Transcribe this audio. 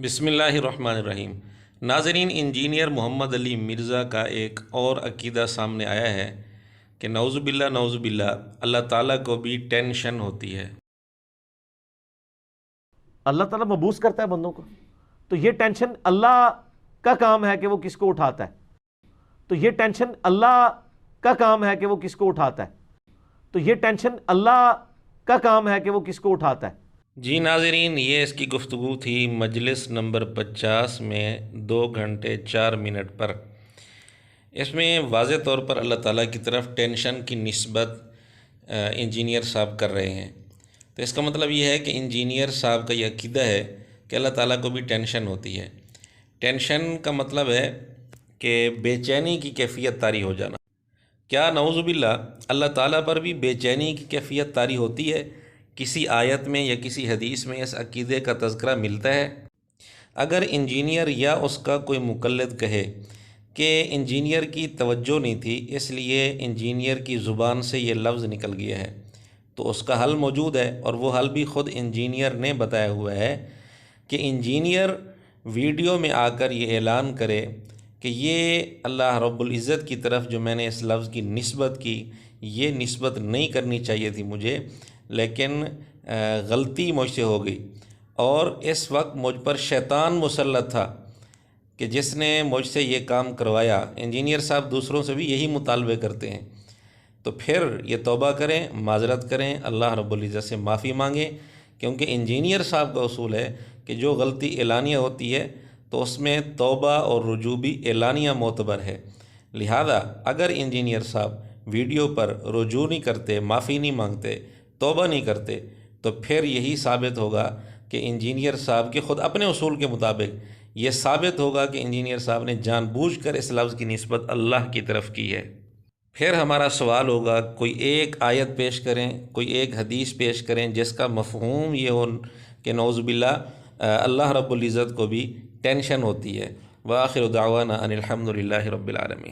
بسم اللہ الرحمن الرحیم۔ ناظرین، انجینئر محمد علی مرزا کا ایک اور عقیدہ سامنے آیا ہے کہ نعوذ باللہ اللہ تعالیٰ کو بھی ٹینشن ہوتی ہے۔ اللہ تعالیٰ مبوس کرتا ہے بندوں کو، تو یہ ٹینشن اللہ کا کام ہے کہ وہ کس کو اٹھاتا ہے تو یہ ٹینشن اللہ کا کام ہے کہ وہ کس کو اٹھاتا ہے تو یہ ٹینشن اللہ کا کام ہے کہ وہ کس کو اٹھاتا ہے۔ جی ناظرین، یہ اس کی گفتگو تھی مجلس نمبر 50 میں 2 گھنٹے 4 منٹ پر۔ اس میں واضح طور پر اللہ تعالیٰ کی طرف ٹینشن کی نسبت انجینئر صاحب کر رہے ہیں۔ تو اس کا مطلب یہ ہے کہ انجینئر صاحب کا یہ عقیدہ ہے کہ اللہ تعالیٰ کو بھی ٹینشن ہوتی ہے۔ ٹینشن کا مطلب ہے کہ بے چینی کی کیفیت طاری ہو جانا۔ کیا نعوذ باللہ اللہ تعالیٰ پر بھی بے چینی کی کیفیت طاری ہوتی ہے؟ کسی آیت میں یا کسی حدیث میں اس عقیدے کا تذکرہ ملتا ہے؟ اگر انجینئر یا اس کا کوئی مقلد کہے کہ انجینئر کی توجہ نہیں تھی اس لیے انجینئر کی زبان سے یہ لفظ نکل گیا ہے، تو اس کا حل موجود ہے، اور وہ حل بھی خود انجینئر نے بتایا ہوا ہے کہ انجینئر ویڈیو میں آ کر یہ اعلان کرے کہ یہ اللہ رب العزت کی طرف جو میں نے اس لفظ کی نسبت کی، یہ نسبت نہیں کرنی چاہیے تھی مجھے، لیکن غلطی مجھ سے ہو گئی، اور اس وقت مجھ پر شیطان مسلط تھا کہ جس نے مجھ سے یہ کام کروایا۔ انجینئر صاحب دوسروں سے بھی یہی مطالبے کرتے ہیں، تو پھر یہ توبہ کریں، معذرت کریں، اللہ رب العزت سے معافی مانگیں، کیونکہ انجینئر صاحب کا اصول ہے کہ جو غلطی اعلانیہ ہوتی ہے تو اس میں توبہ اور رجوع بھی اعلانیہ معتبر ہے۔ لہذا اگر انجینئر صاحب ویڈیو پر رجوع نہیں کرتے، معافی نہیں مانگتے، توبہ نہیں کرتے، تو پھر یہی ثابت ہوگا کہ انجینئر صاحب کے خود اپنے اصول کے مطابق یہ ثابت ہوگا کہ انجینئر صاحب نے جان بوجھ کر اس لفظ کی نسبت اللہ کی طرف کی ہے۔ پھر ہمارا سوال ہوگا، کوئی ایک آیت پیش کریں، کوئی ایک حدیث پیش کریں جس کا مفہوم یہ ہو کہ نعوذ باللہ اللہ رب العزت کو بھی ٹینشن ہوتی ہے۔ وآخر دعوانا ان الحمد للہ رب العالمین۔